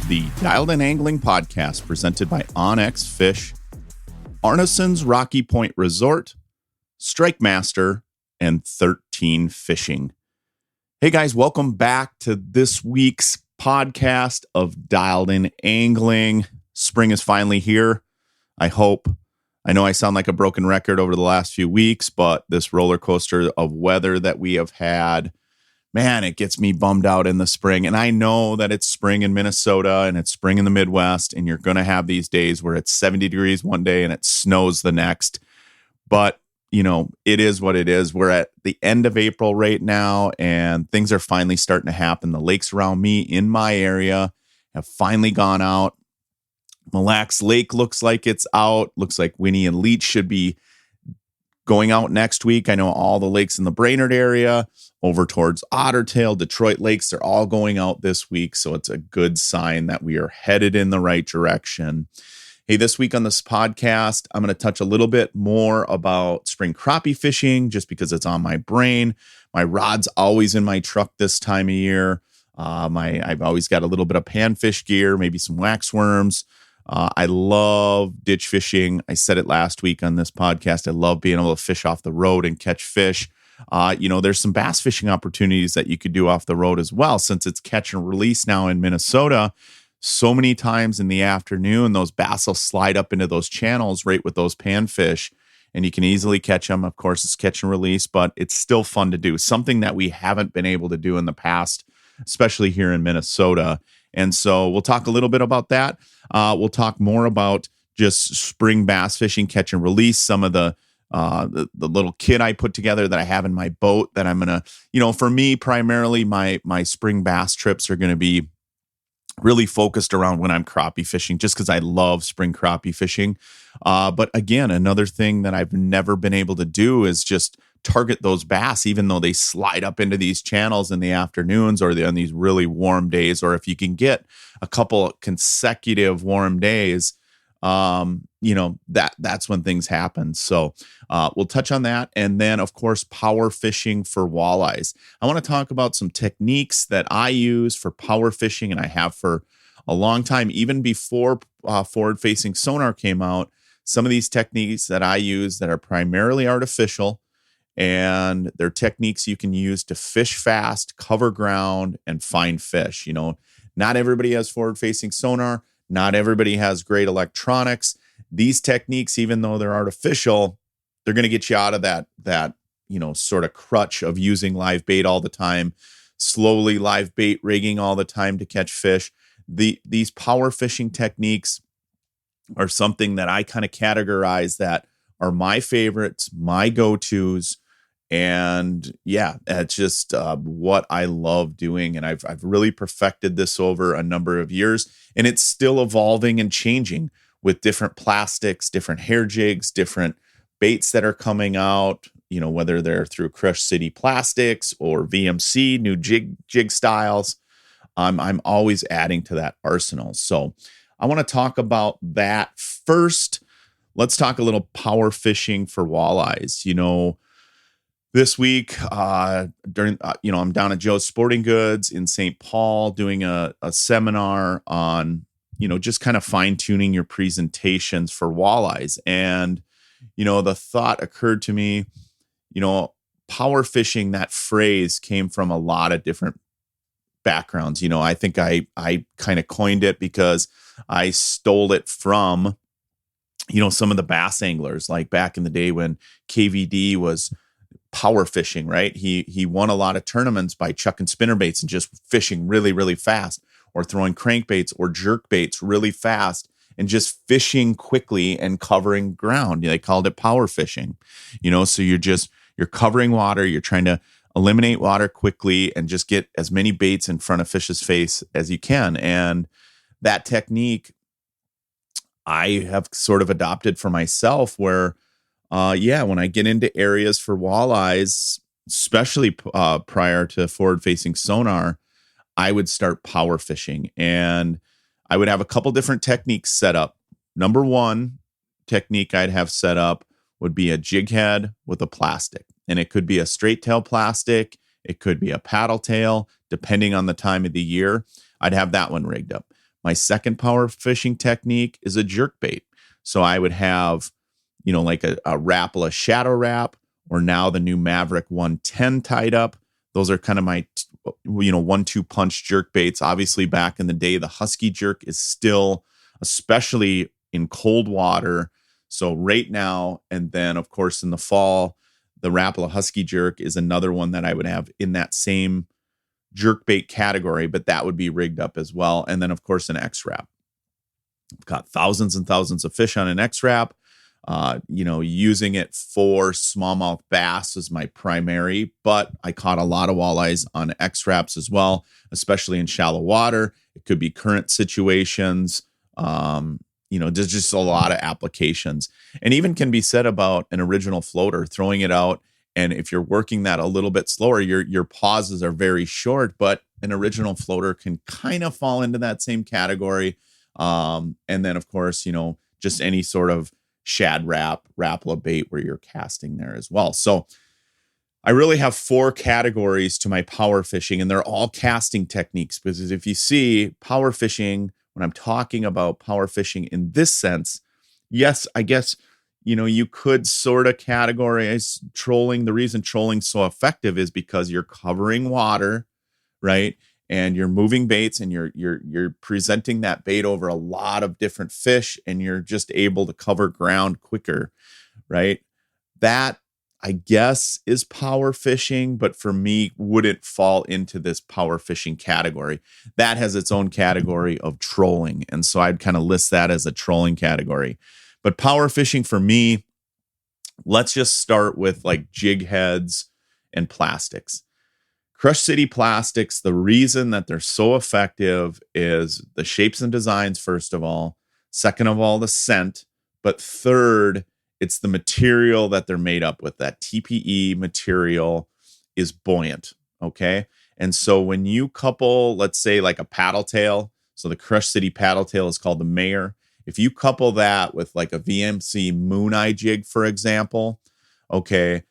the Dialed In Angling podcast presented by OnX Fish, Arneson's Rocky Point Resort, Strike Master, and 13 Fishing. Hey guys, welcome back to this week's podcast of Dialed In Angling. Spring is finally here, I hope. I know I sound like a broken record over the last few weeks, but this roller coaster of weather that we have had, man, it gets me bummed out in the spring. And I know that it's spring in Minnesota and it's spring in the Midwest, and you're going to have these days where it's 70 degrees one day and it snows the next. But, you know, it is what it is. We're at the end of April right now, and things are finally starting to happen. The lakes around me in my area have finally gone out. Mille Lacs Lake looks like it's out. Looks like Winnie and Leech should be going out next week. I know all the lakes in the Brainerd area, over towards Ottertail, Detroit Lakes, they're all going out this week. So it's a good sign that we are headed in the right direction. Hey, this week on this podcast, I'm going to touch a little bit more about spring crappie fishing just because it's on my brain. My rod's always in my truck this time of year. I've always got a little bit of panfish gear, maybe some wax worms. I love ditch fishing. I said it last week on this podcast. I love being able to fish off the road and catch fish. There's some bass fishing opportunities that you could do off the road as well, since it's catch and release now in Minnesota. So many times in the afternoon, those bass will slide up into those channels right with those panfish, and you can easily catch them. Of course, it's catch and release, but it's still fun to do. Something that we haven't been able to do in the past, especially here in Minnesota. And so we'll talk a little bit about that. We'll talk more about just spring bass fishing, catch and release, some of the little kit I put together that I have in my boat that I'm going to, for me, primarily my spring bass trips are going to be really focused around when I'm crappie fishing, just because I love spring crappie fishing. But again, another thing that I've never been able to do is just target those bass, even though they slide up into these channels in the afternoons or on these really warm days, or if you can get a couple consecutive warm days, that's when things happen. So we'll touch on that. And then, of course, power fishing for walleyes. I want to talk about some techniques that I use for power fishing, and I have for a long time, even before forward-facing sonar came out. Some of these techniques that I use that are primarily artificial, and they're techniques you can use to fish fast, cover ground, and find fish. Not everybody has forward-facing sonar. Not everybody has great electronics. These techniques, even though they're artificial, they're going to get you out of that sort of crutch of using live bait all the time, slowly live bait rigging all the time to catch fish. These power fishing techniques are something that I kind of categorize that are my favorites, my go-tos. And yeah, it's just what I love doing. And I've really perfected this over a number of years, and it's still evolving and changing with different plastics, different hair jigs, different baits that are coming out, whether they're through Crush City Plastics or VMC, new jig styles. I'm always adding to that arsenal. So I want to talk about that first. Let's talk a little power fishing for walleyes. This week, I'm down at Joe's Sporting Goods in St. Paul doing a seminar on, just kind of fine tuning your presentations for walleyes. And, the thought occurred to me, power fishing, that phrase came from a lot of different backgrounds. I think I kind of coined it because I stole it from, some of the bass anglers, like back in the day when KVD was power fishing, right? He won a lot of tournaments by chucking spinnerbaits and just fishing really, really fast, or throwing crankbaits or jerk baits really fast and just fishing quickly and covering ground. They called it power fishing, so you're covering water. You're trying to eliminate water quickly and just get as many baits in front of fish's face as you can. And that technique I have sort of adopted for myself where, when I get into areas for walleyes, especially prior to forward-facing sonar, I would start power fishing, and I would have a couple different techniques set up. Number one technique I'd have set up would be a jig head with a plastic, and it could be a straight tail plastic. It could be a paddle tail, depending on the time of the year. I'd have that one rigged up. My second power fishing technique is a jerk bait. So I would have, like a Rapala Shadow Wrap, or now the new Maverick 110 tied up. Those are kind of my, 1-2 punch jerk baits. Obviously, back in the day, the Husky jerk is still, especially in cold water. So right now, and then of course in the fall, the Rapala Husky jerk is another one that I would have in that same jerk bait category, but that would be rigged up as well. And then of course an X-Wrap. I've got thousands and thousands of fish on an X-Wrap. Using it for smallmouth bass is my primary, but I caught a lot of walleyes on X-Wraps as well, especially in shallow water. It could be current situations. There's just a lot of applications, and even can be said about an original floater, throwing it out. And if you're working that a little bit slower, your pauses are very short, but an original floater can kind of fall into that same category. And then of course, just any sort of shad wrap, Rapala bait where you're casting there as well. So I really have 4 categories to my power fishing, and they're all casting techniques, because if you see power fishing, when I'm talking about power fishing in this sense, yes, I guess, you could sort of categorize trolling. The reason trolling's so effective is because you're covering water, right? And you're moving baits, and you're presenting that bait over a lot of different fish, and you're just able to cover ground quicker, right? That, I guess, is power fishing, but for me, wouldn't fall into this power fishing category. That has its own category of trolling, and so I'd kind of list that as a trolling category. But power fishing for me, let's just start with like jig heads and plastics. Crush City plastics, the reason that they're so effective is the shapes and designs, first of all. Second of all, the scent. But third, it's the material that they're made up with. That TPE material is buoyant, okay? And so when you couple, let's say like a paddle tail, so the Crush City paddle tail is called the Mayor. If you couple that with like a VMC Moon Eye jig, for example, okay,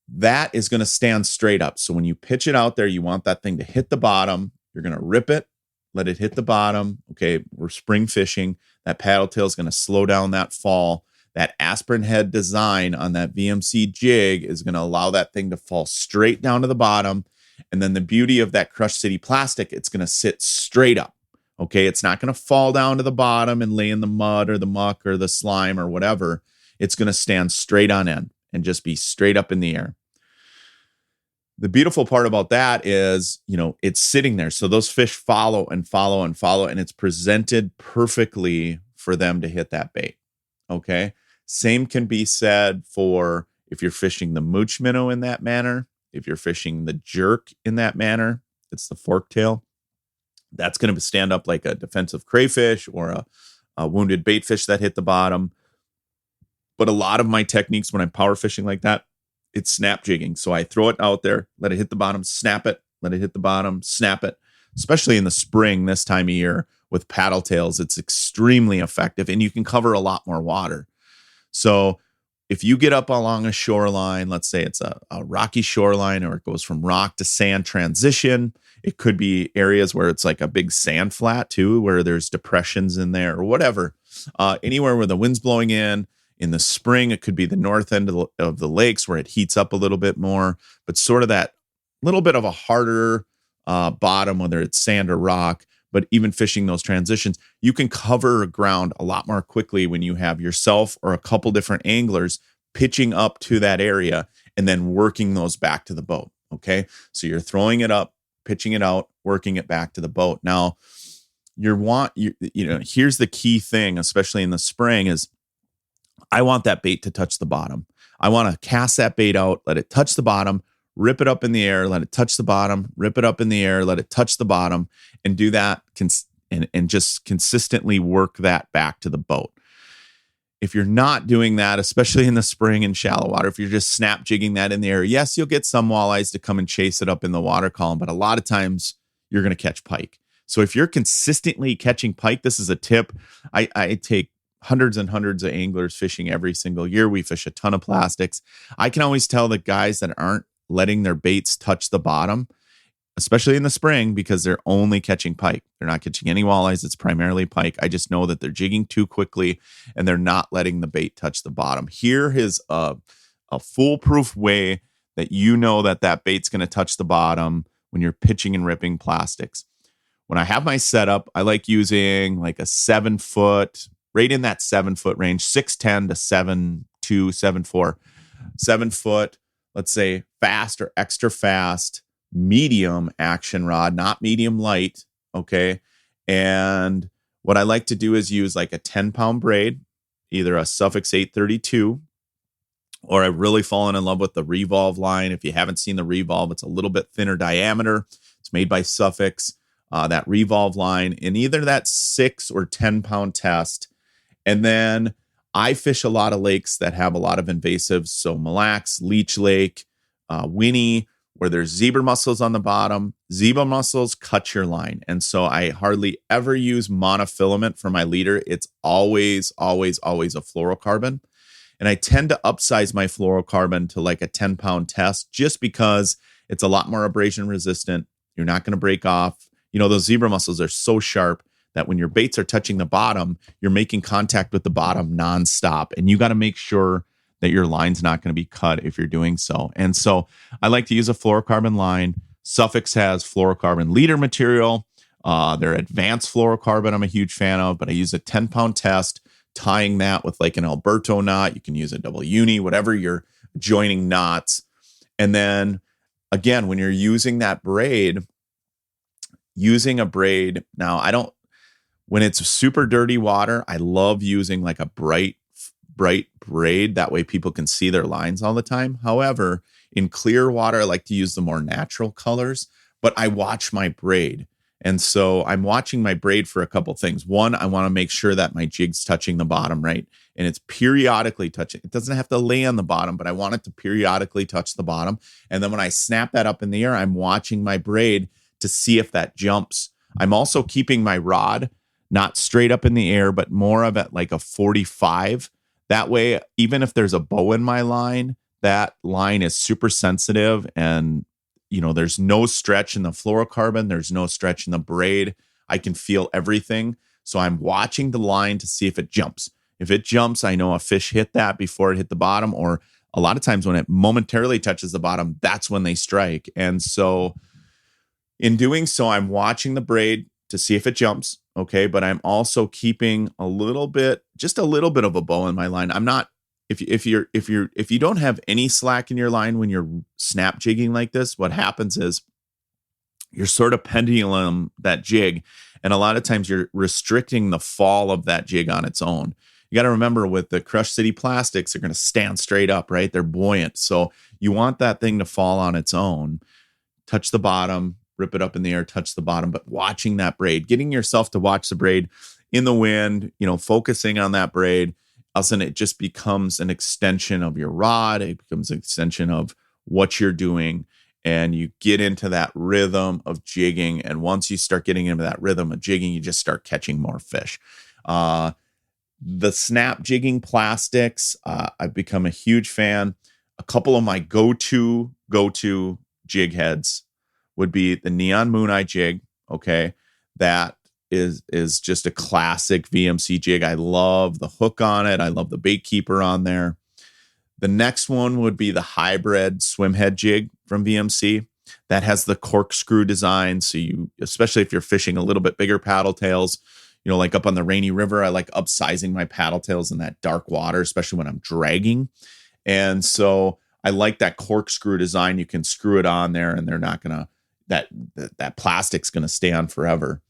that is going to stand straight up. So when you pitch it out there, you want that thing to hit the bottom. You're going to rip it, let it hit the bottom. Okay, we're spring fishing. That paddle tail is going to slow down that fall. That aspirin head design on that VMC jig is going to allow that thing to fall straight down to the bottom. And then the beauty of that Crush City plastic, it's going to sit straight up. Okay, it's not going to fall down to the bottom and lay in the mud or the muck or the slime or whatever. It's going to stand straight on end and just be straight up in the air. The beautiful part about that is, it's sitting there. So those fish follow and follow and follow, and it's presented perfectly for them to hit that bait. Okay. Same can be said for if you're fishing the mooch minnow in that manner, if you're fishing the jerk in that manner, it's the fork tail. That's going to stand up like a defensive crayfish or a wounded bait fish that hit the bottom. But a lot of my techniques when I'm power fishing like that, it's snap jigging. So I throw it out there, let it hit the bottom, snap it, let it hit the bottom, snap it. Especially in the spring this time of year with paddle tails, it's extremely effective, and you can cover a lot more water. So if you get up along a shoreline, let's say it's a rocky shoreline, or it goes from rock to sand transition. It could be areas where it's like a big sand flat too, where there's depressions in there or whatever. Anywhere where the wind's blowing in the spring, it could be the north end of the lakes where it heats up a little bit more, but sort of that little bit of a harder bottom, whether it's sand or rock. But even fishing those transitions, you can cover ground a lot more quickly when you have yourself or a couple different anglers pitching up to that area and then working those back to the boat. Okay. So you're throwing it up, pitching it out, working it back to the boat. Now, here's the key thing, especially in the spring, is I want that bait to touch the bottom. I want to cast that bait out, let it touch the bottom, rip it up in the air, let it touch the bottom, rip it up in the air, let it touch the bottom, and do that and just consistently work that back to the boat. If you're not doing that, especially in the spring and shallow water, if you're just snap jigging that in the air, yes, you'll get some walleyes to come and chase it up in the water column, but a lot of times you're going to catch pike. So if you're consistently catching pike, this is a tip. I take hundreds and hundreds of anglers fishing every single year. We fish a ton of plastics. I can always tell the guys that aren't letting their baits touch the bottom. especially in the spring, because they're only catching pike. They're not catching any walleyes. It's primarily pike. I just know that they're jigging too quickly and they're not letting the bait touch the bottom. Here is a foolproof way that you know that that bait's going to touch the bottom when you're pitching and ripping plastics. When I have my setup, I like using like a 7-foot, right in that 7-foot range, 6'10" to 7'2", 7'4", 7-foot, let's say fast or extra fast, medium action rod, not medium light. Okay. And what I like to do is use like a 10-pound braid, either a Suffix 832, or I've really fallen in love with the Revolve line. If you haven't seen the Revolve, it's a little bit thinner diameter. It's made by Suffix, that Revolve line, in either that 6 or 10-pound test. And then I fish a lot of lakes that have a lot of invasives. So Mille Lacs, Leech Lake, Winnie, where there's zebra mussels on the bottom. Zebra mussels cut your line. And so I hardly ever use monofilament for my leader. It's always, always, always a fluorocarbon. And I tend to upsize my fluorocarbon to like a 10-pound test just because it's a lot more abrasion resistant. You're not going to break off. You know, those zebra mussels are so sharp that when your baits are touching the bottom, you're making contact with the bottom nonstop. And you got to make sure that your line's not going to be cut if you're doing so. And so I like to use a fluorocarbon line. Suffix has fluorocarbon leader material. Their advanced fluorocarbon I'm a huge fan of, but I use a 10-pound test, tying that with like an Alberto knot. You can use a double uni, whatever you're joining knots. And then again, when you're using that braid, using a braid. Now, when it's super dirty water, I love using like a bright braid. That way people can see their lines all the time. However, in clear water, I like to use the more natural colors, but I watch my braid. And so I'm watching my braid for a couple things. One, I want to make sure that my jig's touching the bottom, right? And it's periodically touching. It doesn't have to lay on the bottom, but I want it to periodically touch the bottom. And then when I snap that up in the air, I'm watching my braid to see if that jumps. I'm also keeping my rod not straight up in the air, but more of it like a 45. That way, even if there's a bow in my line, that line is super sensitive, and you know, there's no stretch in the fluorocarbon. There's no stretch in the braid. I can feel everything. So I'm watching the line to see if it jumps. If it jumps, I know a fish hit that before it hit the bottom, or a lot of times when it momentarily touches the bottom, that's when they strike. And so in doing so, I'm watching the braid to see if it jumps. Okay. But I'm also keeping just a little bit of a bow in my line. I'm not, if you don't have any slack in your line when you're snap jigging like this, what happens is you're sort of pendulum that jig. And a lot of times you're restricting the fall of that jig on its own. You got to remember, with the Crush City plastics, they're going to stand straight up, right? They're buoyant. So you want that thing to fall on its own, touch the bottom, rip it up in the air, touch the bottom, but watching that braid, getting yourself to watch the braid in the wind, you know, focusing on that braid. All of a sudden, it just becomes an extension of your rod. It becomes an extension of what you're doing. And you get into that rhythm of jigging. And once you start getting into that rhythm of jigging, you just start catching more fish. The snap jigging plastics, I've become a huge fan. A couple of my go-to jig heads would be the Neon Moon Eye jig. Okay. That is just a classic VMC jig. I love the hook on it. I love the bait keeper on there. The next one would be the hybrid swim head jig from VMC that has the corkscrew design. So you, especially if you're fishing a little bit bigger paddle tails, you know, like up on the Rainy River, I like upsizing my paddle tails in that dark water, especially when I'm dragging. And so I like that corkscrew design. You can screw it on there and they're not going to, that plastic's going to stay on forever.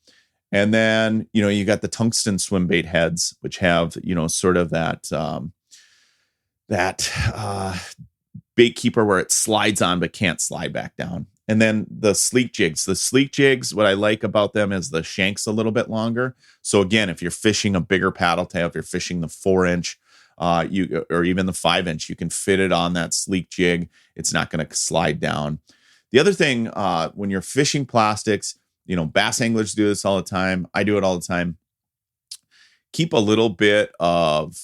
And then, you know, you got the tungsten swim bait heads, which have, you know, sort of that bait keeper where it slides on but can't slide back down. And then the sleek jigs. The sleek jigs, what I like about them is the shank's a little bit longer. So again, if you're fishing a bigger paddle tail, if you're fishing the 4-inch, or even the 5-inch, you can fit it on that sleek jig. It's not going to slide down. The other thing, when you're fishing plastics, you know, bass anglers do this all the time. I do it all the time. Keep a little bit of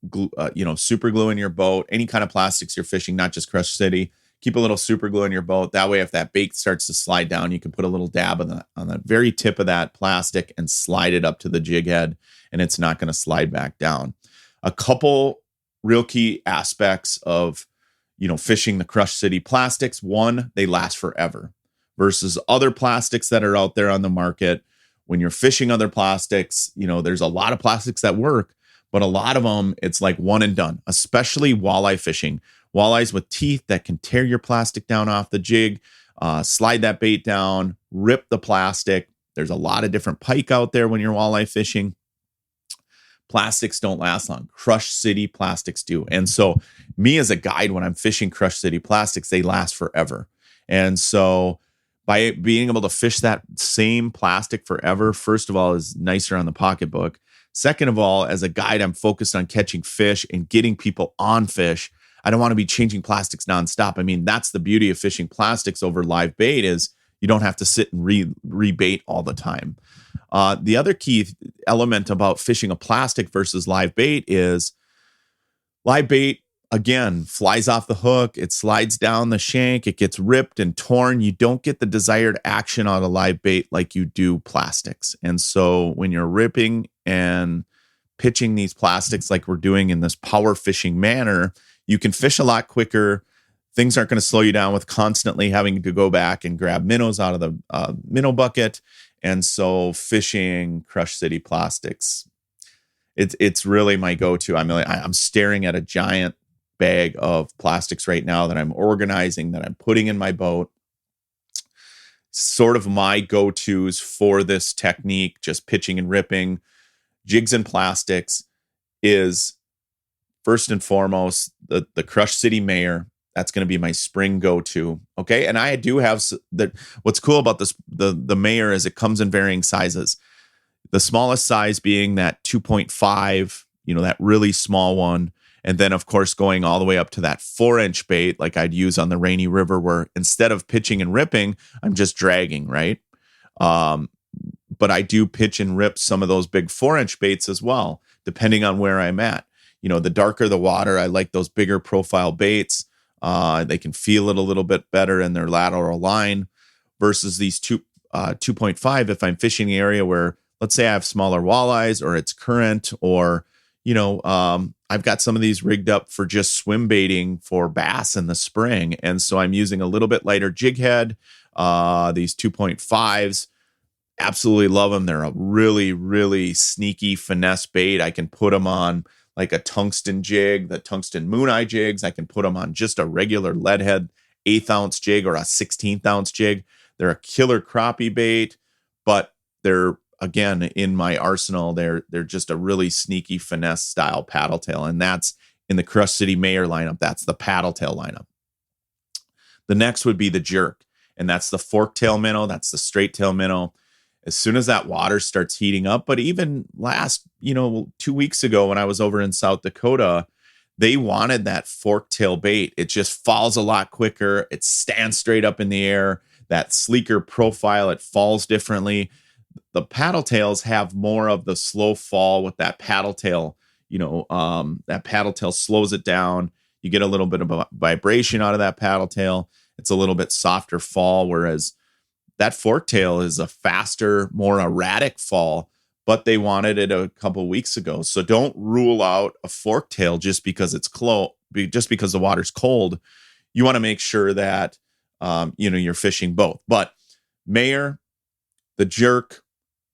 glue, super glue in your boat. Any kind of plastics you're fishing, not just Crush City. keep a little super glue in your boat. That way, if that bait starts to slide down, you can put a little dab on the very tip of that plastic and slide it up to the jig head, and it's not going to slide back down. A couple real key aspects of, fishing the Crush City plastics. One, they last forever versus other plastics that are out there on the market. When you're fishing other plastics, there's a lot of plastics that work, but a lot of them, it's like one and done, especially walleye fishing. Walleyes with teeth that can tear your plastic down off the jig, slide that bait down, rip the plastic. There's a lot of different pike out there when you're walleye fishing. Plastics don't last long. Crush City plastics do. And so me as a guide, when I'm fishing Crush City plastics, they last forever. And so by being able to fish that same plastic forever, first of all, is nicer on the pocketbook. Second of all, as a guide, I'm focused on catching fish and getting people on fish. I don't want to be changing plastics nonstop. I mean, that's the beauty of fishing plastics over live bait, is you don't have to sit and rebait all the time. The other key element about fishing a plastic versus live bait is live bait, again, flies off the hook. It slides down the shank. It gets ripped and torn. You don't get the desired action on a live bait like you do plastics. And so when you're ripping and pitching these plastics like we're doing in this power fishing manner, you can fish a lot quicker. Things aren't going to slow you down with constantly having to go back and grab minnows out of the minnow bucket. And so fishing Crush City plastics, it's really my go-to. I'm staring at a giant bag of plastics right now that I'm organizing, that I'm putting in my boat. Sort of my go-tos for this technique, just pitching and ripping jigs and plastics, is first and foremost the Crush City Mayor. That's going to be my spring go-to. Okay. And I do have what's cool about this, the Mayor, is it comes in varying sizes. The smallest size being that 2.5, that really small one. And then, of course, going all the way up to that 4-inch bait, like I'd use on the Rainy River, where instead of pitching and ripping, I'm just dragging, right? But I do pitch and rip some of those big 4-inch baits as well, depending on where I'm at. The darker the water, I like those bigger profile baits. They can feel it a little bit better in their lateral line versus these 2.5. If I'm fishing an area where, let's say I have smaller walleyes, or it's current, or, I've got some of these rigged up for just swim baiting for bass in the spring. And so I'm using a little bit lighter jig head. These 2.5s, absolutely love them. They're a really, really sneaky finesse bait. I can put them on like a tungsten jig, the tungsten moon eye jigs. I can put them on just a regular lead head 1/8 ounce jig or a 16th ounce jig. They're a killer crappie bait, but they're, again, in my arsenal, they're just a really sneaky finesse style paddle tail. And that's in the Crush City Mayor lineup. That's the paddle tail lineup. The next would be the jerk. And that's the fork tail minnow. That's the straight tail minnow. As soon as that water starts heating up, but even last, 2 weeks ago when I was over in South Dakota, they wanted that fork tail bait. It just falls a lot quicker. It stands straight up in the air. That sleeker profile, it falls differently. The paddle tails have more of the slow fall with that paddle tail. That paddle tail slows it down. You get a little bit of a vibration out of that paddle tail. It's a little bit softer fall, whereas that fork tail is a faster, more erratic fall, but they wanted it a couple of weeks ago. So don't rule out a fork tail just because it's just because the water's cold. You want to make sure that, you're fishing both. But Mayor, the jerk,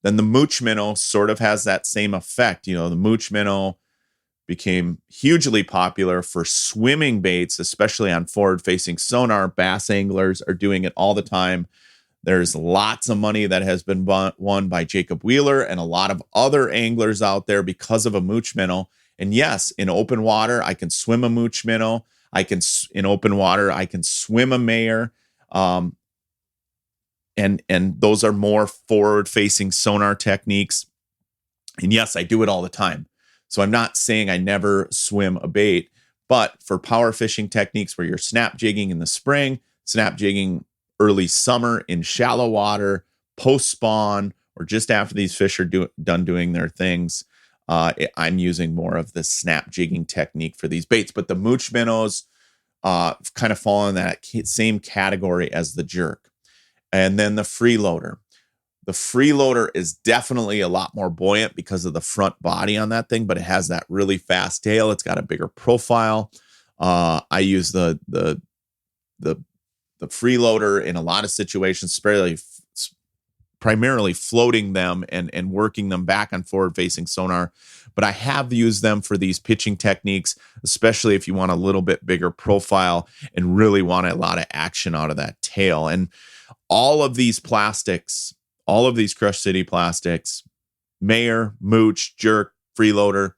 then the mooch minnow sort of has that same effect. The mooch minnow became hugely popular for swimming baits, especially on forward-facing sonar. Bass anglers are doing it all the time. There's lots of money that has been won by Jacob Wheeler and a lot of other anglers out there because of a mooch minnow. And yes, in open water, I can swim a mooch minnow. In open water, I can swim a Mayor. And those are more forward-facing sonar techniques. And yes, I do it all the time. So I'm not saying I never swim a bait, but for power fishing techniques where you're snap jigging in the spring, snap jigging early summer in shallow water, post spawn, or just after these fish are done doing their things, I'm using more of the snap jigging technique for these baits. But the mooch minnows kind of fall in that same category as the jerk. And then the freeloader. The freeloader is definitely a lot more buoyant because of the front body on that thing, but it has that really fast tail. It's got a bigger profile. I use the freeloader in a lot of situations, primarily floating them and working them back on forward-facing sonar. But I have used them for these pitching techniques, especially if you want a little bit bigger profile and really want a lot of action out of that tail. And all of these plastics, all of these Crush City plastics, Mayer, Mooch, Jerk, freeloader,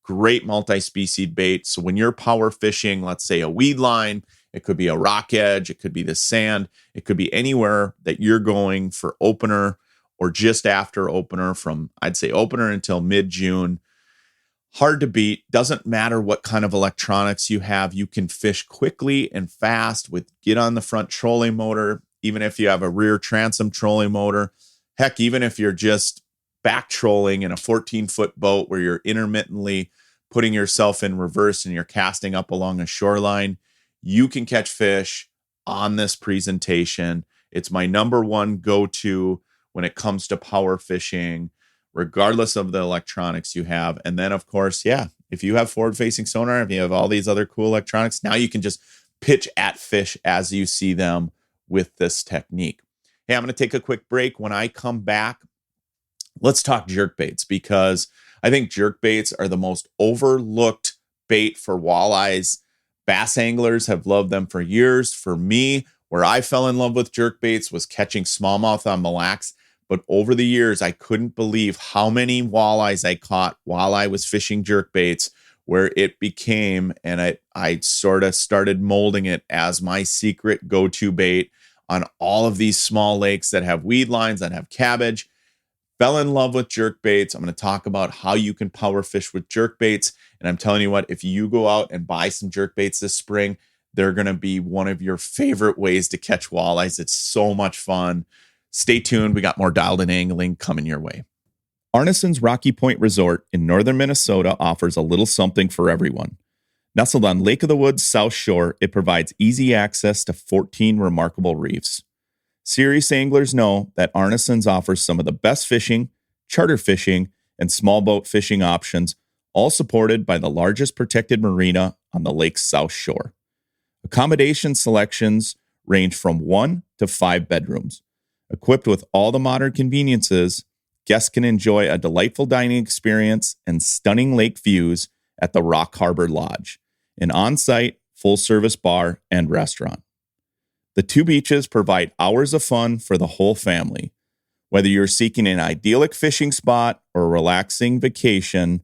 great multi-species bait. So when you're power fishing, let's say a weed line, it could be a rock edge, it could be the sand, it could be anywhere that you're going for opener or just after opener from, I'd say, opener until mid-June. Hard to beat. Doesn't matter what kind of electronics you have. You can fish quickly and fast with get on the front trolling motor, even if you have a rear transom trolling motor. Heck, even if you're just back trolling in a 14-foot boat where you're intermittently putting yourself in reverse and you're casting up along a shoreline, you can catch fish on this presentation. It's my number one go-to when it comes to power fishing, regardless of the electronics you have. And then, of course, if you have forward-facing sonar, if you have all these other cool electronics, now you can just pitch at fish as you see them with this technique. Hey, I'm going to take a quick break. When I come back, let's talk jerk baits, because I think jerk baits are the most overlooked bait for walleyes. Bass anglers have loved them for years. For me, where I fell in love with jerk baits was catching smallmouth on Mille Lacs. But over the years, I couldn't believe how many walleyes I caught while I was fishing jerk baits, where it became, and I sort of started molding it as my secret go-to bait on all of these small lakes that have weed lines, that have cabbage. Fell in love with jerk baits. I'm going to talk about how you can power fish with jerk baits. And I'm telling you what, if you go out and buy some jerk baits this spring, they're going to be one of your favorite ways to catch walleyes. It's so much fun. Stay tuned. We got more Dialed In Angling coming your way. Arneson's Rocky Point Resort in northern Minnesota offers a little something for everyone. Nestled on Lake of the Woods South Shore, it provides easy access to 14 remarkable reefs. Serious anglers know that Arneson's offers some of the best fishing, charter fishing, and small boat fishing options, all supported by the largest protected marina on the lake's South Shore. Accommodation selections range from 1 to 5 bedrooms. Equipped with all the modern conveniences, guests can enjoy a delightful dining experience and stunning lake views at the Rock Harbor Lodge, an on-site, full-service bar and restaurant. The two beaches provide hours of fun for the whole family. Whether you're seeking an idyllic fishing spot or a relaxing vacation,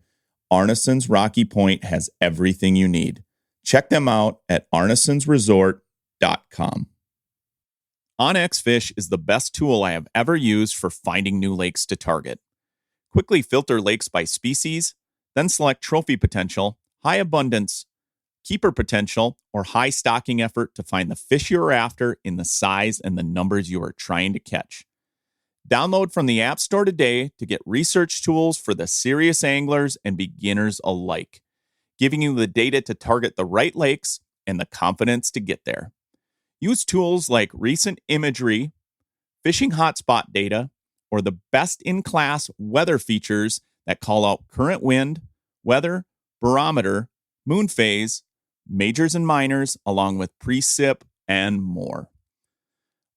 Arneson's Rocky Point has everything you need. Check them out at arnesonsresort.com. OnX Fish is the best tool I have ever used for finding new lakes to target. Quickly filter lakes by species, then select trophy potential, high abundance, keeper potential, or high stocking effort to find the fish you're after in the size and the numbers you are trying to catch. Download from the App Store today to get research tools for the serious anglers and beginners alike, giving you the data to target the right lakes and the confidence to get there. Use tools like recent imagery, fishing hotspot data, or the best-in-class weather features that call out current wind, weather, barometer, moon phase, majors and minors, along with precip and more.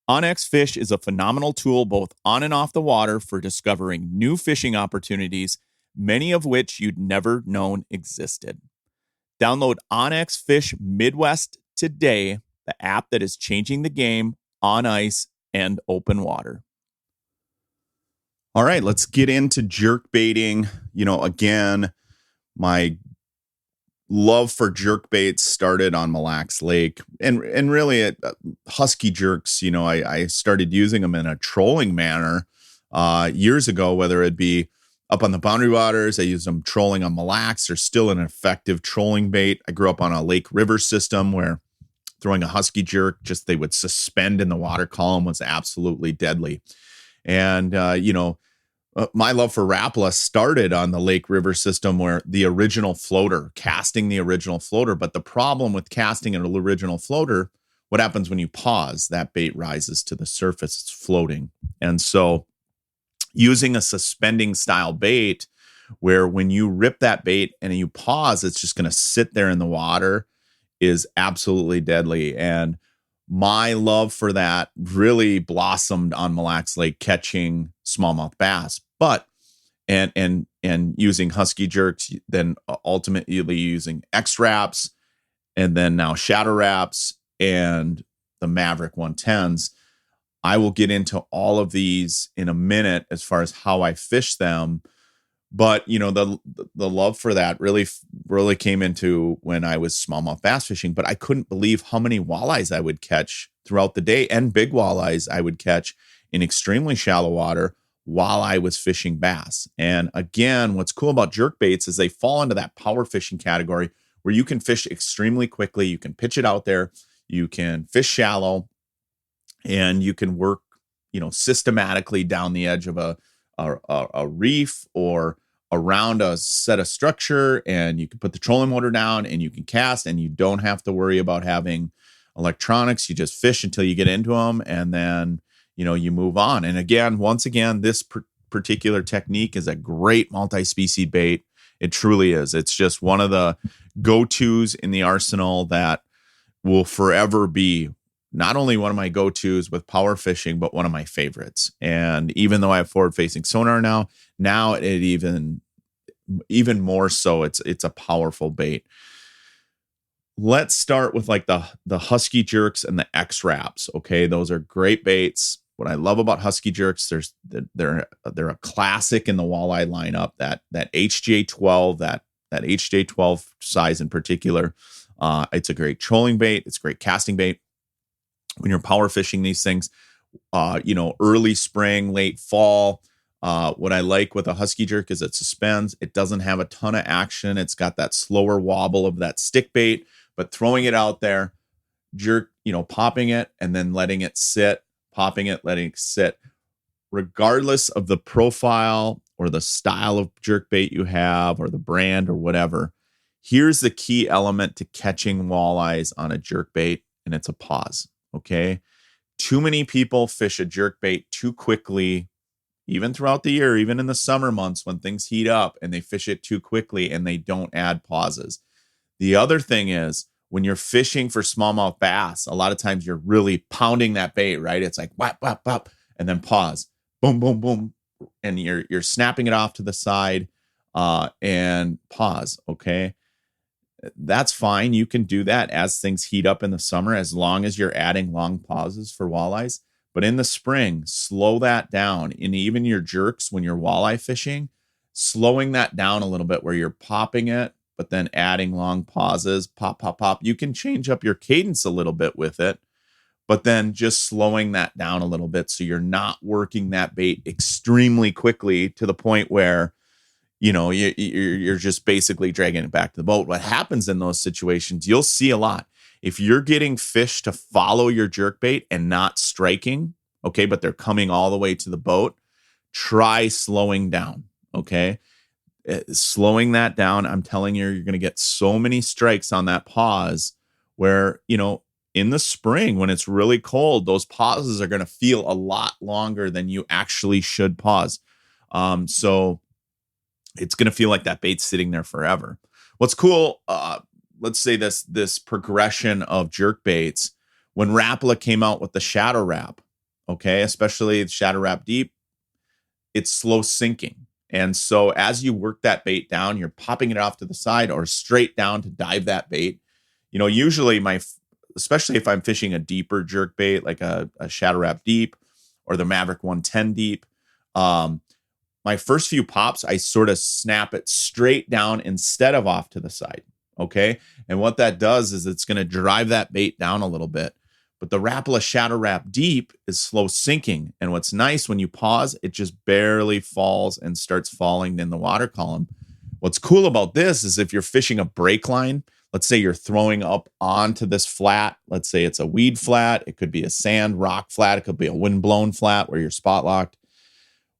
OnX Fish is a phenomenal tool both on and off the water for discovering new fishing opportunities, many of which you'd never known existed. Download OnX Fish Midwest today, the app that is changing the game on ice and open water. All right, let's get into jerk baiting. Again, my love for jerk baits started on Mille Lacs Lake, and really at husky jerks. I started using them in a trolling manner years ago, whether it be up on the Boundary Waters. I used them trolling on Mille Lacs. They're still an effective trolling bait. I grew up on a lake river system where throwing a husky jerk, they would suspend in the water column, was absolutely deadly. And, My love for Rapala started on the Lake River system, where the original floater, casting the original floater. But the problem with casting an original floater, what happens when you pause? That bait rises to the surface, it's floating. And so using a suspending style bait, where when you rip that bait and you pause, it's just going to sit there in the water, is absolutely deadly. And my love for that really blossomed on Mille Lacs Lake catching smallmouth bass, but and using husky jerks, then ultimately using X wraps, and then now shadow wraps and the Maverick 110s. I will get into all of these in a minute as far as how I fish them. But the love for that really came into when I was smallmouth bass fishing. But I couldn't believe how many walleyes I would catch throughout the day, and big walleyes I would catch in extremely shallow water while I was fishing bass. And again, what's cool about jerk baits is they fall into that power fishing category, where you can fish extremely quickly. You can pitch it out there, you can fish shallow, and you can work systematically down the edge of a reef or around a set of structure, and you can put the trolling motor down and you can cast, and you don't have to worry about having electronics. You just fish until you get into them, and then you move on. And again, once again, this particular technique is a great multi-species bait. It truly is. It's just one of the go-tos in the arsenal that will forever be not only one of my go-tos with power fishing, but one of my favorites. And even though I have forward-facing sonar now it even more so, it's a powerful bait. Let's start with like the husky jerks and the X wraps. Okay, those are great baits. What I love about husky jerks, they're a classic in the walleye lineup. That HJ12, that HJ12 size in particular, it's a great trolling bait. It's a great casting bait when you're power fishing these things. Early spring, late fall. What I like with a husky jerk is it suspends. It doesn't have a ton of action. It's got that slower wobble of that stick bait, but throwing it out there, jerk, popping it and then letting it sit, popping it, letting it sit, regardless of the profile or the style of jerk bait you have or the brand or whatever. Here's the key element to catching walleyes on a jerk bait, and it's a pause. Okay. Too many people fish a jerk bait too quickly, even throughout the year, even in the summer months when things heat up, and they fish it too quickly and they don't add pauses. The other thing is, when you're fishing for smallmouth bass, a lot of times you're really pounding that bait, right? It's like whap, whap, whap, and then pause, boom, boom, boom. And you're snapping it off to the side and pause. Okay. That's fine. You can do that as things heat up in the summer, as long as you're adding long pauses for walleyes. But in the spring, slow that down. And even your jerks, when you're walleye fishing, slowing that down a little bit, where you're popping it, but then adding long pauses, pop, pop, pop. You can change up your cadence a little bit with it, but then just slowing that down a little bit, so you're not working that bait extremely quickly to the point where you're just basically dragging it back to the boat. What happens in those situations, you'll see a lot. If you're getting fish to follow your jerkbait and not striking, okay, but they're coming all the way to the boat, try slowing down, okay? Slowing that down, I'm telling you, you're going to get so many strikes on that pause where, in the spring when it's really cold, those pauses are going to feel a lot longer than you actually should pause. So it's going to feel like that bait's sitting there forever. What's cool, let's say this progression of jerk baits, when Rapala came out with the shadow wrap, okay, especially the shadow wrap deep, it's slow sinking. And so as you work that bait down, you're popping it off to the side or straight down to dive that bait. Usually especially if I'm fishing a deeper jerk bait, like a shadow wrap deep or the Maverick 110 deep, my first few pops, I sort of snap it straight down instead of off to the side. Okay. And what that does is it's going to drive that bait down a little bit. But the Rapala shadow wrap deep is slow sinking. And what's nice, when you pause, it just barely falls and starts falling in the water column. What's cool about this is if you're fishing a break line, let's say you're throwing up onto this flat, let's say it's a weed flat, it could be a sand rock flat, it could be a wind blown flat where you're spot locked.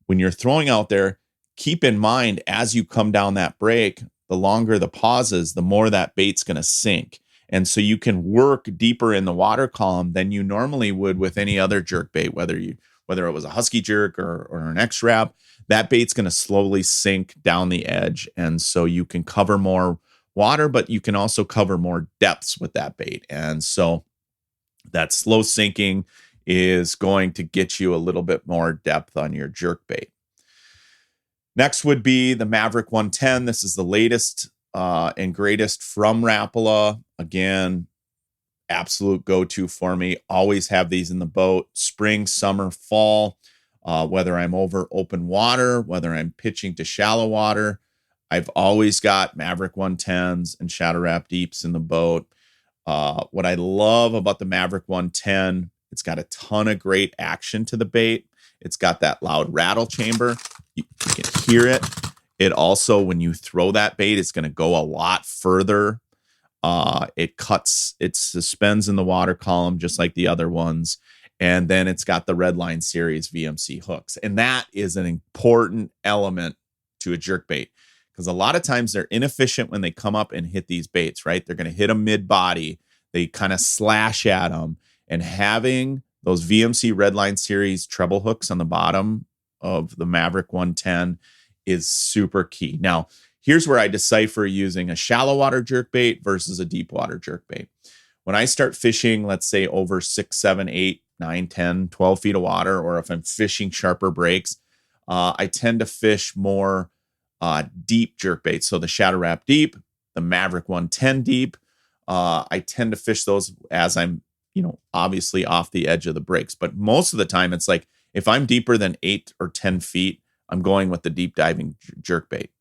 when you're throwing out there, keep in mind as you come down that break, the longer the pauses, the more that bait's going to sink. And so you can work deeper in the water column than you normally would with any other jerk bait, whether it was a husky jerk or an X-Wrap. That bait's going to slowly sink down the edge. And so you can cover more water, but you can also cover more depths with that bait. And so that slow sinking is going to get you a little bit more depth on your jerk bait. Next would be the Maverick 110. This is the latest and greatest from Rapala. Again, absolute go-to for me. Always have these in the boat, spring, summer, fall, whether I'm over open water, whether I'm pitching to shallow water. I've always got Maverick 110s and Shadow Wrap Deeps in the boat. What I love about the Maverick 110, it's got a ton of great action to the bait. It's got that loud rattle chamber. You can hear it. It also, when you throw that bait, it's going to go a lot further. It suspends in the water column just like the other ones. And then it's got the Redline Series VMC hooks. And that is an important element to a jerk bait, because a lot of times they're inefficient when they come up and hit these baits, right? They're going to hit them mid-body. They kind of slash at them. And having those VMC Redline Series treble hooks on the bottom of the Maverick 110 is super key. Now, here's where I decipher using a shallow water jerk bait versus a deep water jerk bait. When I start fishing, let's say over 6, 7, 8, 9, 10, 12 feet of water, or if I'm fishing sharper breaks, I tend to fish more deep jerk baits. So the Shadow Wrap Deep, the Maverick 110 Deep, I tend to fish those as I'm, obviously off the edge of the breaks. But most of the time, it's like if I'm deeper than 8 or 10 feet, I'm going with the deep diving jerk bait.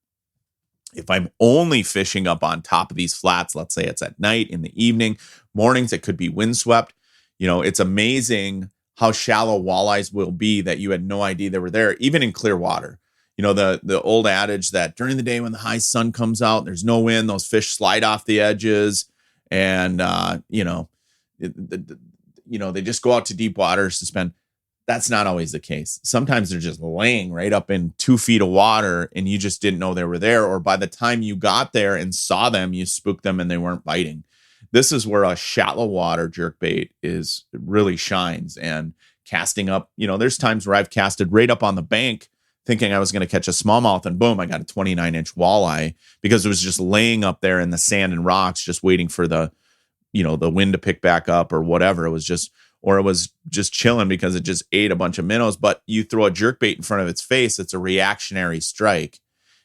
If I'm only fishing up on top of these flats, let's say it's at night, in the evening, mornings, it could be windswept. It's amazing how shallow walleyes will be that you had no idea they were there, even in clear water. The old adage that during the day when the high sun comes out, there's no wind, those fish slide off the edges, and they just go out to deep water, suspend. That's not always the case. Sometimes they're just laying right up in 2 feet of water and you just didn't know they were there. Or by the time you got there and saw them, you spooked them and they weren't biting. This is where a shallow water jerkbait really shines. And casting up, there's times where I've casted right up on the bank thinking I was going to catch a smallmouth, and boom, I got a 29-inch walleye because it was just laying up there in the sand and rocks, just waiting for the wind to pick back up or whatever. It was just chilling because it just ate a bunch of minnows. But you throw a jerkbait in front of its face, it's a reactionary strike.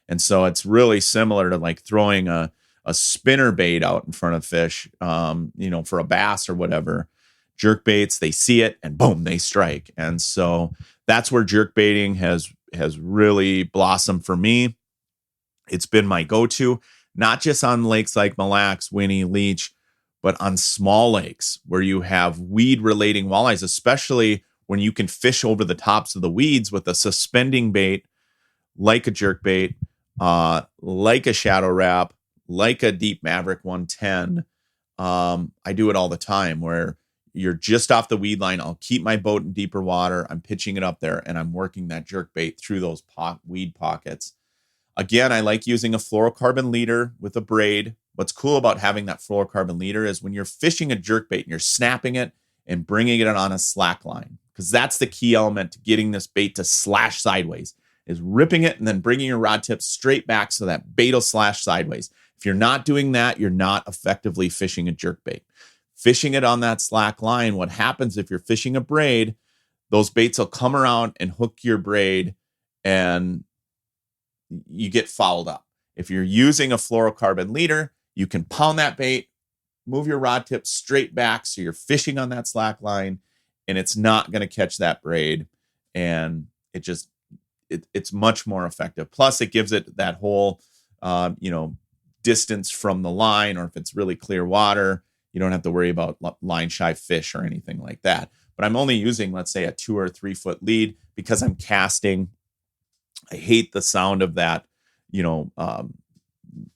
And so it's really similar to like throwing a spinner bait out in front of fish, for a bass or whatever. Jerkbaits, they see it and boom, they strike. And so that's where jerkbaiting has really blossomed for me. It's been my go-to, not just on lakes like Mille Lacs, Winnie, Leech, but on small lakes where you have weed-relating walleyes, especially when you can fish over the tops of the weeds with a suspending bait, like a jerkbait, like a Shadow Wrap, like a Deep Maverick 110. I do it all the time where you're just off the weed line. I'll keep my boat in deeper water. I'm pitching it up there, and I'm working that jerkbait through those weed pockets. Again, I like using a fluorocarbon leader with a braid. What's cool about having that fluorocarbon leader is when you're fishing a jerkbait and you're snapping it and bringing it on a slack line, because that's the key element to getting this bait to slash sideways, is ripping it and then bringing your rod tip straight back so that bait will slash sideways. If you're not doing that, you're not effectively fishing a jerkbait. Fishing it on that slack line, what happens if you're fishing a braid, those baits will come around and hook your braid and you get fouled up. If you're using a fluorocarbon leader, you can pound that bait, move your rod tip straight back so you're fishing on that slack line and it's not going to catch that braid, and it's much more effective. Plus it gives it that whole distance from the line, or if it's really clear water, you don't have to worry about line shy fish or anything like that. But I'm only using, let's say, a 2 or 3 foot lead because I'm casting. I hate the sound of that,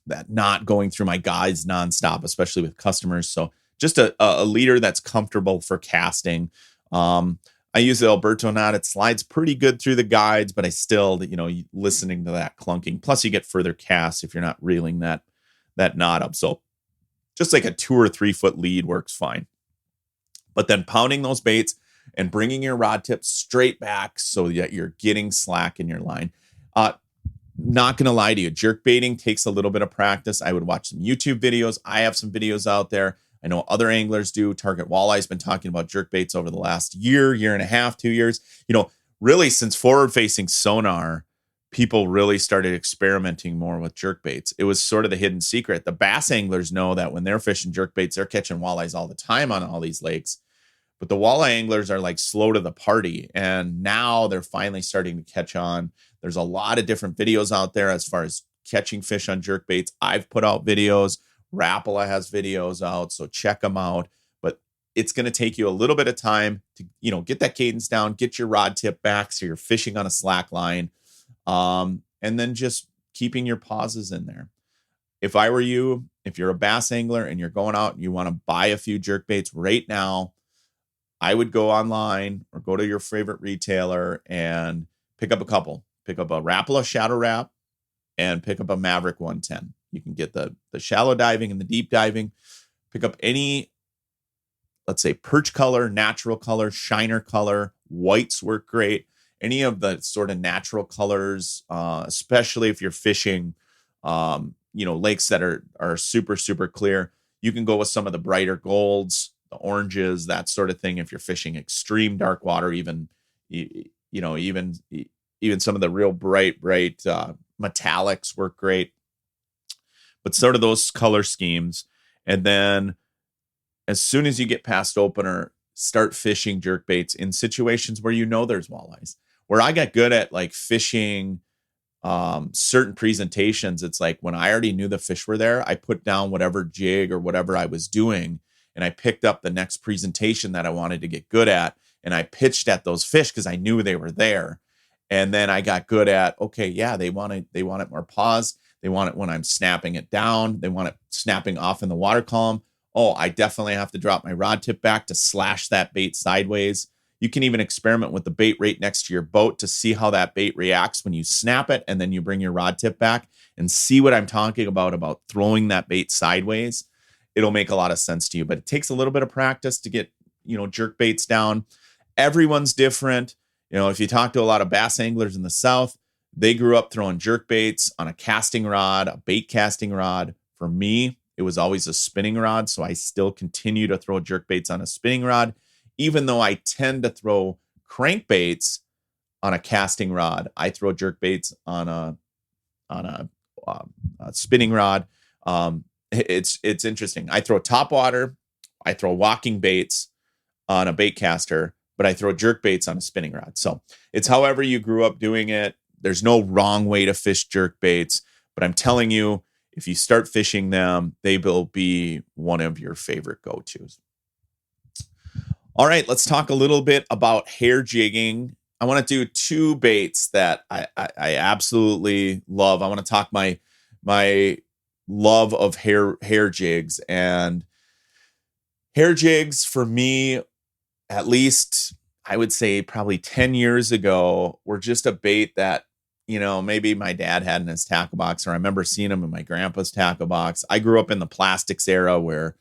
that not going through my guides nonstop, especially with customers. So just a leader that's comfortable for casting. I use the Alberto knot. It slides pretty good through the guides, but I still, listening to that clunking. Plus, you get further casts if you're not reeling that knot up. So just like a 2 or 3 foot lead works fine. But then pounding those baits and bringing your rod tip straight back so that you're getting slack in your line. Not going to lie to you, jerk baiting takes a little bit of practice. I would watch some YouTube videos. I have some videos out there. I know other anglers do. Target Walleye's been talking about jerk baits over the last year and a half, 2 years. Really since forward-facing sonar, people really started experimenting more with jerk baits. It was sort of the hidden secret. The bass anglers know that when they're fishing jerk baits, they're catching walleyes all the time on all these lakes. But the walleye anglers are like slow to the party. And now they're finally starting to catch on. There's a lot of different videos out there as far as catching fish on jerk baits. I've put out videos. Rapala has videos out, so check them out. But it's going to take you a little bit of time to, get that cadence down, get your rod tip back so you're fishing on a slack line, and then just keeping your pauses in there. If I were you, if you're a bass angler and you're going out and you want to buy a few jerk baits right now, I would go online or go to your favorite retailer and pick up a couple. Pick up a Rapala Shadow Wrap and pick up a Maverick 110. You can get the shallow diving and the deep diving. Pick up any, let's say, perch color, natural color, shiner color. Whites work great. Any of the sort of natural colors, especially if you're fishing, lakes that are super, super clear. You can go with some of the brighter golds, the oranges, that sort of thing. If you're fishing extreme dark water, even some of the real bright metallics work great. But sort of those color schemes. And then as soon as you get past opener, start fishing jerk baits in situations where there's walleyes. Where I got good at like fishing certain presentations, it's like when I already knew the fish were there, I put down whatever jig or whatever I was doing, and I picked up the next presentation that I wanted to get good at, and I pitched at those fish because I knew they were there. And then I got good at, okay, yeah, they want it more paused. They want it when I'm snapping it down. They want it snapping off in the water column. Oh, I definitely have to drop my rod tip back to slash that bait sideways. You can even experiment with the bait right next to your boat to see how that bait reacts when you snap it and then you bring your rod tip back and see what I'm talking about throwing that bait sideways. It'll make a lot of sense to you, but it takes a little bit of practice to get, jerk baits down. Everyone's different. If you talk to a lot of bass anglers in the South, they grew up throwing jerk baits on a casting rod, a bait casting rod. For me, it was always a spinning rod, so I still continue to throw jerk baits on a spinning rod, even though I tend to throw crankbaits on a casting rod. I throw jerk baits on a spinning rod. It's interesting. I throw topwater, I throw walking baits on a bait caster, but I throw jerk baits on a spinning rod. So it's however you grew up doing it. There's no wrong way to fish jerk baits, but I'm telling you, if you start fishing them, they will be one of your favorite go-tos. All right, let's talk a little bit about hair jigging. I want to do 2 baits that I absolutely love. I want to talk my love of hair jigs. And hair jigs for me, at least I would say probably 10 years ago, were just a bait that, maybe my dad had in his tackle box, or I remember seeing them in my grandpa's tackle box. I grew up in the plastics era where,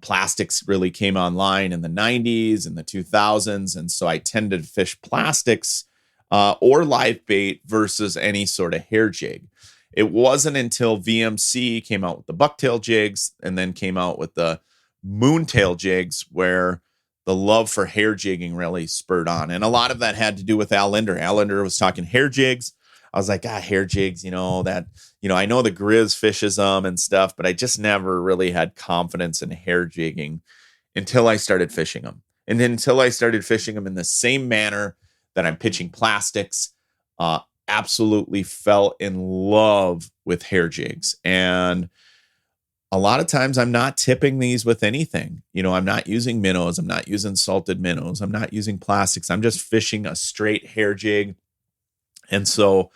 plastics really came online in the 90s and the 2000s. And so I tended to fish plastics or live bait versus any sort of hair jig. It wasn't until VMC came out with the bucktail jigs and then came out with the moontail jigs where the love for hair jigging really spurred on. And a lot of that had to do with Al Linder. Al Linder was talking hair jigs. I was like, hair jigs, I know the Grizz fishes them and stuff, but I just never really had confidence in hair jigging until I started fishing them. And then until I started fishing them in the same manner that I'm pitching plastics, absolutely fell in love with hair jigs. And a lot of times I'm not tipping these with anything. I'm not using minnows. I'm not using salted minnows. I'm not using plastics. I'm just fishing a straight hair jig. And so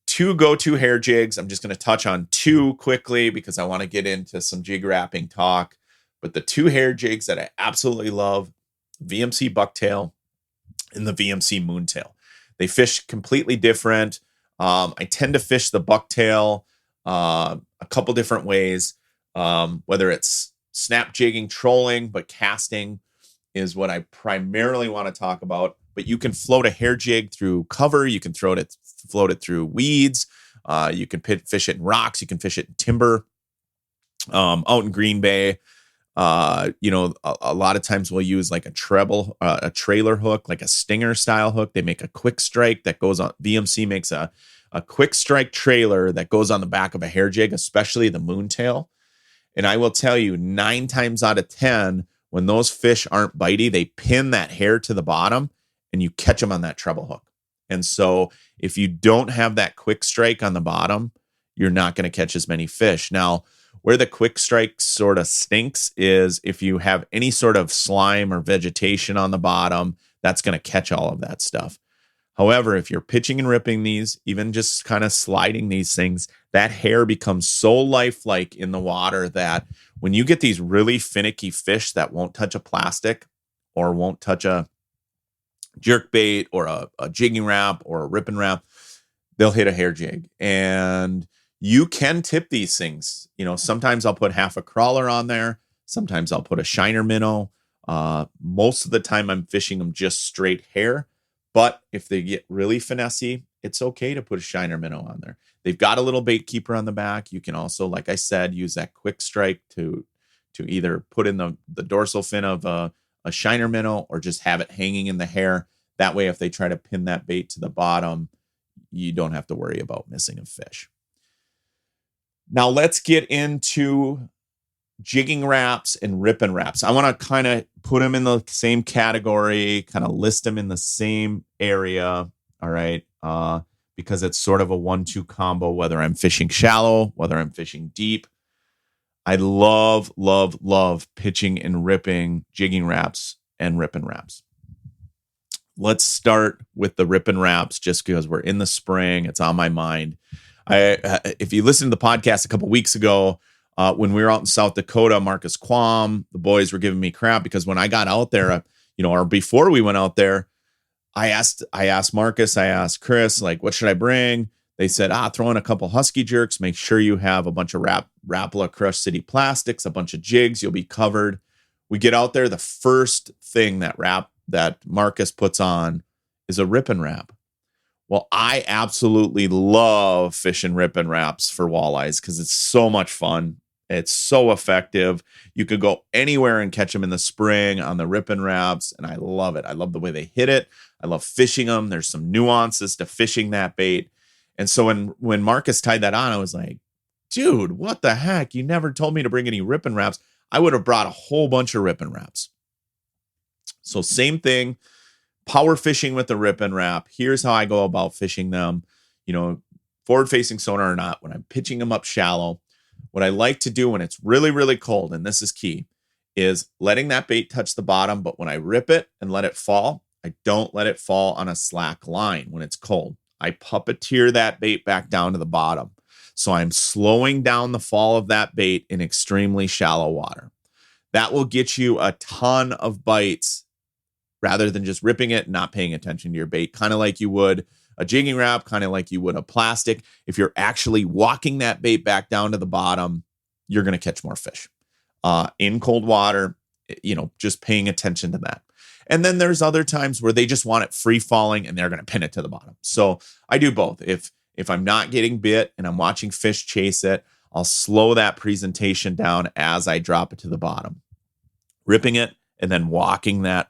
2 go-to hair jigs. I'm just going to touch on 2 quickly because I want to get into some jig wrapping talk. But the 2 hair jigs that I absolutely love, VMC bucktail and the VMC moontail. They fish completely different. I tend to fish the bucktail a couple different ways, whether it's snap jigging, trolling, but casting is what I primarily want to talk about. But you can float a hair jig through cover. You can float it through weeds. You can fish it in rocks. You can fish it in timber. Out in Green Bay, a lot of times we'll use like a trailer hook, like a stinger style hook. They make a quick strike that goes on. VMC makes a quick strike trailer that goes on the back of a hair jig, especially the moontail. And I will tell you, 9 times out of 10, when those fish aren't bitey, they pin that hair to the bottom and you catch them on that treble hook. And so if you don't have that quick strike on the bottom, you're not going to catch as many fish. Now, where the quick strike sort of stinks is if you have any sort of slime or vegetation on the bottom, that's going to catch all of that stuff. However, if you're pitching and ripping these, even just kind of sliding these things, that hair becomes so lifelike in the water that when you get these really finicky fish that won't touch a plastic or won't touch a jerk bait or a jigging wrap or a ripping wrap, they'll hit a hair jig. And you can tip these things. Sometimes I'll put half a crawler on there. Sometimes I'll put a shiner minnow. Most of the time I'm fishing them just straight hair. But if they get really finessey, it's okay to put a shiner minnow on there. They've got a little bait keeper on the back. You can also, like I said, use that quick strike to either put in the dorsal fin of a shiner minnow or just have it hanging in the hair. That way, if they try to pin that bait to the bottom, you don't have to worry about missing a fish. Now let's get into jigging wraps and ripping wraps. I want to kind of put them in the same category, kind of list them in the same area. All right. Because it's sort of a 1-2 combo, whether I'm fishing shallow, whether I'm fishing deep. I love, love, love pitching and ripping jigging wraps and ripping wraps. Let's start with the ripping wraps just because we're in the spring. It's on my mind. If you listened to the podcast a couple weeks ago, when we were out in South Dakota, Marcus Quam, the boys were giving me crap because when I got out there, or before we went out there, I asked Marcus, I asked Chris, like, what should I bring? They said, throw in a couple Husky jerks. Make sure you have a bunch of Rapala Crush City plastics, a bunch of jigs. You'll be covered. We get out there. The first thing that Marcus puts on is a ripping wrap. Well, I absolutely love fishing ripping wraps for walleyes because it's so much fun. It's so effective. You could go anywhere and catch them in the spring on the ripping wraps, and I love it. I love the way they hit it. I love fishing them. There's some nuances to fishing that bait. And so when Marcus tied that on, I was like, dude, what the heck? You never told me to bring any ripping wraps. I would have brought a whole bunch of ripping wraps. So same thing. Power fishing with the ripping wrap. Here's how I go about fishing them. Forward facing sonar or not, when I'm pitching them up shallow, what I like to do when it's really, really cold, and this is key, is letting that bait touch the bottom. But when I rip it and let it fall, I don't let it fall on a slack line when it's cold. I puppeteer that bait back down to the bottom. So I'm slowing down the fall of that bait in extremely shallow water. That will get you a ton of bites rather than just ripping it and not paying attention to your bait, kind of like you would a jigging wrap, kind of like you would a plastic. If you're actually walking that bait back down to the bottom, you're going to catch more fish. In cold water, just paying attention to that. And then there's other times where they just want it free falling and they're going to pin it to the bottom. So I do both. If I'm not getting bit and I'm watching fish chase it, I'll slow that presentation down as I drop it to the bottom, ripping it and then walking that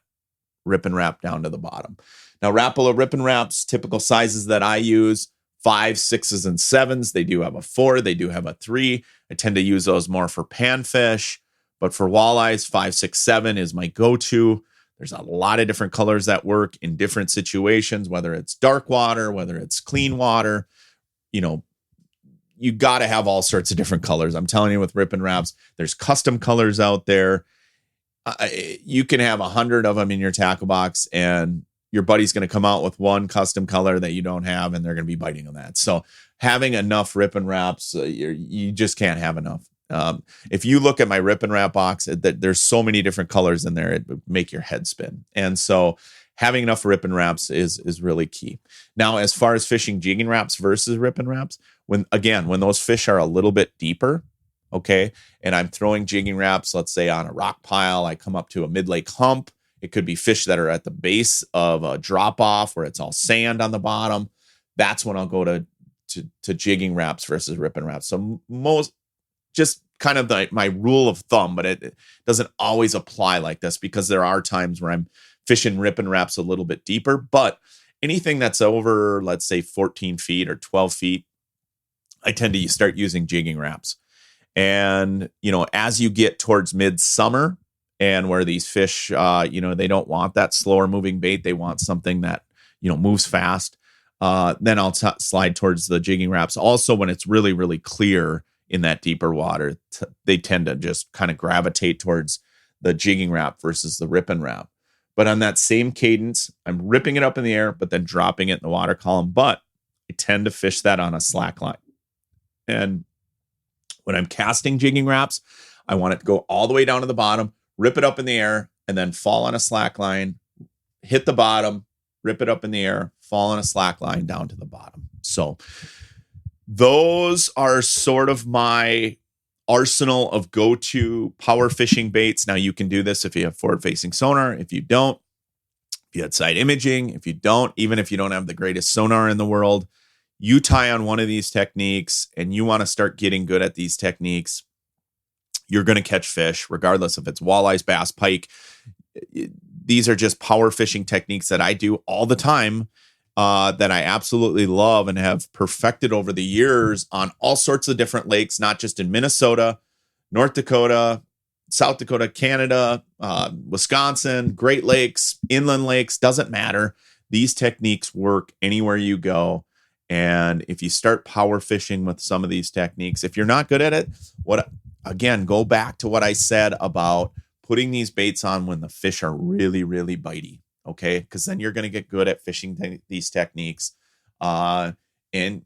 rip and wrap down to the bottom. Now, Rapala rip and wraps, typical sizes that I use, 5, 6s, and 7s. They do have a 4. They do have a 3. I tend to use those more for panfish, but for walleyes, 5, 6, 7 is my go-to. There's a lot of different colors that work in different situations, whether it's dark water, whether it's clean water. You got to have all sorts of different colors. I'm telling you, with rip and wraps, there's custom colors out there. You can have 100 of them in your tackle box and your buddy's going to come out with one custom color that you don't have, and they're going to be biting on that. So having enough rip and wraps, you just can't have enough. If you look at my Rip and Wrap box, there's so many different colors in there, it would make your head spin. And so having enough Rip and Wraps is really key. Now, as far as fishing jigging wraps versus Rip and Wraps, when those fish are a little bit deeper, okay, and I'm throwing jigging wraps, let's say on a rock pile, I come up to a mid-lake hump. It could be fish that are at the base of a drop-off where it's all sand on the bottom. That's when I'll go to jigging wraps versus Rip and Wraps. So most, just kind of my rule of thumb, but it doesn't always apply like this, because there are times where I'm fishing Rip and Wraps a little bit deeper. But anything that's over, let's say 14 feet or 12 feet, I tend to start using jigging wraps. And, as you get towards midsummer and where these fish, they don't want that slower moving bait. They want something that, moves fast. Then I'll slide towards the jigging wraps. Also, when it's really, really clear in that deeper water, they tend to just kind of gravitate towards the jigging wrap versus the Rip and Wrap. But on that same cadence, I'm ripping it up in the air, but then dropping it in the water column. But I tend to fish that on a slack line. And when I'm casting jigging wraps, I want it to go all the way down to the bottom, rip it up in the air, and then fall on a slack line, hit the bottom, rip it up in the air, fall on a slack line down to the bottom. So those are sort of my arsenal of go-to power fishing baits. Now, you can do this if you have forward-facing sonar. If you don't, if you had side imaging, if you don't, even if you don't have the greatest sonar in the world, you tie on one of these techniques and you want to start getting good at these techniques, you're going to catch fish, regardless if it's walleyes, bass, pike. These are just power fishing techniques that I do all the time, that I absolutely love and have perfected over the years on all sorts of different lakes, not just in Minnesota, North Dakota, South Dakota, Canada, Wisconsin, Great Lakes, inland lakes, doesn't matter. These techniques work anywhere you go. And if you start power fishing with some of these techniques, if you're not good at it, go back to what I said about putting these baits on when the fish are really, really bitey. Okay. Because then you're going to get good at fishing these techniques. And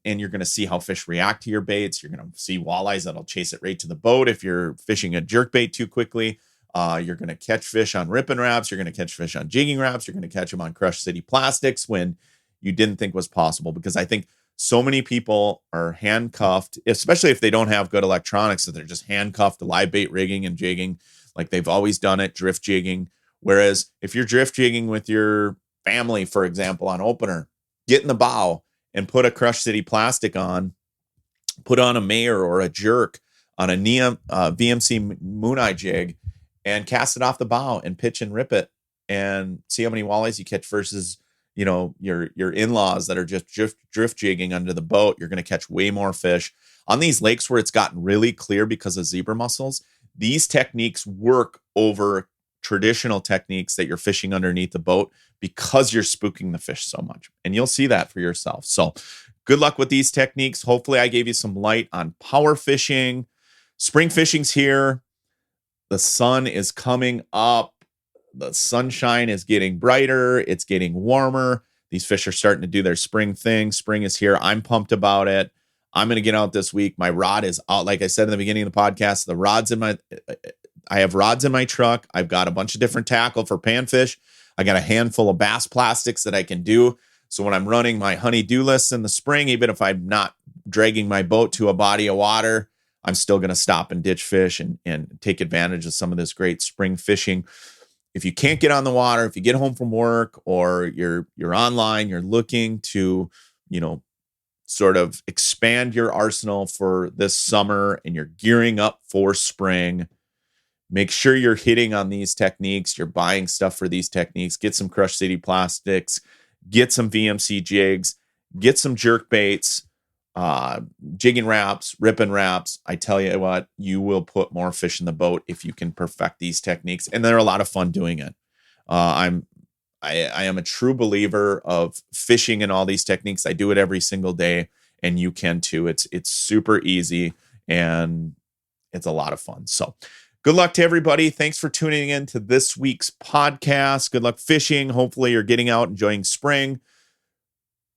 you're going to see how fish react to your baits. You're going to see walleyes that'll chase it right to the boat. If you're fishing a jerk bait too quickly, you're going to catch fish on Rip and Wraps. You're going to catch fish on jigging wraps. You're going to catch them on Crush City plastics when you didn't think was possible. Because I think so many people are handcuffed, especially if they don't have good electronics, that they're just handcuffed to live bait rigging and jigging like they've always done it, drift jigging. Whereas if you're drift jigging with your family, for example, on opener, get in the bow and put a Crush City plastic on, put on a Mayer or a jerk on a VMC Moon Eye jig and cast it off the bow and pitch and rip it and see how many walleyes you catch versus, your in-laws that are just drift jigging under the boat. You're going to catch way more fish. On these lakes where it's gotten really clear because of zebra mussels, these techniques work over traditional techniques that you're fishing underneath the boat because you're spooking the fish so much. And you'll see that for yourself. So good luck with these techniques. Hopefully I gave you some light on power fishing. Spring fishing's here. The sun is coming up. The sunshine is getting brighter. It's getting warmer. These fish are starting to do their spring thing. Spring is here. I'm pumped about it. I'm going to get out this week. My rod is out. Like I said in the beginning of the podcast, I have rods in my truck. I've got a bunch of different tackle for panfish. I got a handful of bass plastics that I can do. So when I'm running my honey-do lists in the spring, even if I'm not dragging my boat to a body of water, I'm still going to stop and ditch fish and take advantage of some of this great spring fishing. If you can't get on the water, if you get home from work or you're online, you're looking to, sort of expand your arsenal for this summer and you're gearing up for spring, make sure you're hitting on these techniques. You're buying stuff for these techniques. Get some Crush City plastics, get some VMC jigs, get some jerk baits, jigging wraps, Rip and Wraps. I tell you what, you will put more fish in the boat if you can perfect these techniques. And they're a lot of fun doing it. I am a true believer of fishing and all these techniques. I do it every single day, and you can too. It's super easy and it's a lot of fun. So good luck to everybody. Thanks for tuning in to this week's podcast. Good luck fishing. Hopefully you're getting out, enjoying spring.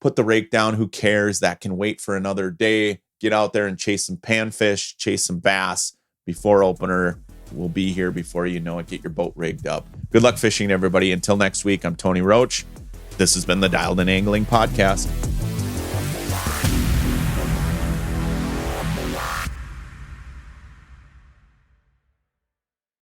Put the rake down. Who cares? That can wait for another day. Get out there and chase some panfish, chase some bass, before opener will be here before you know it. Get your boat rigged up. Good luck fishing, everybody. Until next week, I'm Tony Roach. This has been the Dialed In Angling Podcast.